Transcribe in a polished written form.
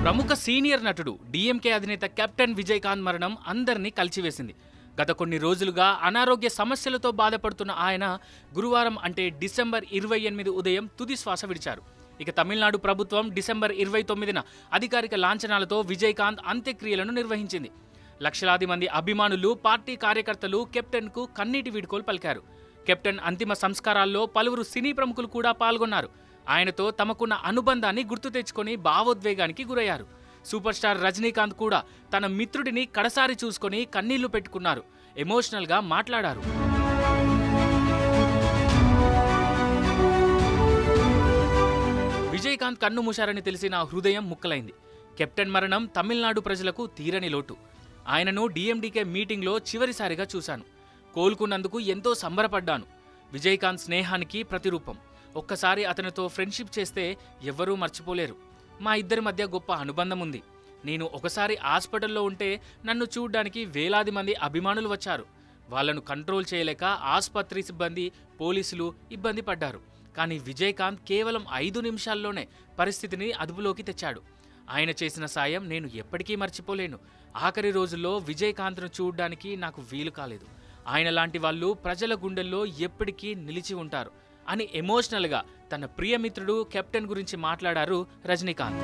ప్రముఖ సీనియర్ నటుడు డిఎంకే అధినేత కెప్టెన్ విజయకాంత్ మరణం అందరినీ కలిచివేసింది. గత కొన్ని రోజులుగా అనారోగ్య సమస్యలతో బాధపడుతున్న ఆయన గురువారం అంటే డిసెంబర్ 28 ఉదయం తుది శ్వాస విడిచారు. ఇక తమిళనాడు ప్రభుత్వం డిసెంబర్ 29న అధికారిక లాంఛనాలతో విజయకాంత్ అంత్యక్రియలను నిర్వహించింది. లక్షలాది మంది అభిమానులు, పార్టీ కార్యకర్తలు కెప్టెన్కు కన్నీటి వీడ్కోలు పలికారు. కెప్టెన్ అంతిమ సంస్కారాల్లో పలువురు సినీ ప్రముఖులు కూడా పాల్గొన్నారు. ఆయనతో తమకున్న అనుబంధాన్ని గుర్తు తెచ్చుకొని భావోద్వేగానికి గురయ్యారు. సూపర్ స్టార్ రజనీకాంత్ కూడా తన మిత్రుడిని కడసారి చూసుకొని కన్నీళ్లు పెట్టుకున్నారు. ఎమోషనల్గా మాట్లాడారు. విజయకాంత్ కన్ను మూశారని తెలిసి నా హృదయం ముక్కలైంది. కెప్టెన్ మరణం తమిళనాడు ప్రజలకు తీరని లోటు. ఆయనను డిఎండికే మీటింగ్లో చివరిసారిగా చూశాను. కోలుకున్నందుకు ఎంతో సంబరపడ్డాను. విజయకాంత్ స్నేహానికి ప్రతిరూపం. ఒక్కసారి అతనితో ఫ్రెండ్షిప్ చేస్తే ఎవ్వరూ మర్చిపోలేరు. మా ఇద్దరి మధ్య గొప్ప అనుబంధం ఉంది. నేను ఒకసారి హాస్పిటల్లో ఉంటే నన్ను చూడ్డానికి వేలాది మంది అభిమానులు వచ్చారు. వాళ్లను కంట్రోల్ చేయలేక ఆసుపత్రి సిబ్బంది, పోలీసులు ఇబ్బంది పడ్డారు. కానీ విజయకాంత్ కేవలం 5 నిమిషాల్లోనే పరిస్థితిని అదుపులోకి తెచ్చాడు. ఆయన చేసిన సాయం నేను ఎప్పటికీ మర్చిపోలేను. ఆఖరి రోజుల్లో విజయకాంత్ను చూడ్డానికి నాకు వీలు కాలేదు. ఆయన లాంటి వాళ్ళు ప్రజల గుండెల్లో ఎప్పటికీ నిలిచి ఉంటారు అని ఎమోషనల్గా తన ప్రియమిత్రుడు కెప్టెన్ గురించి మాట్లాడారు రజనీకాంత్.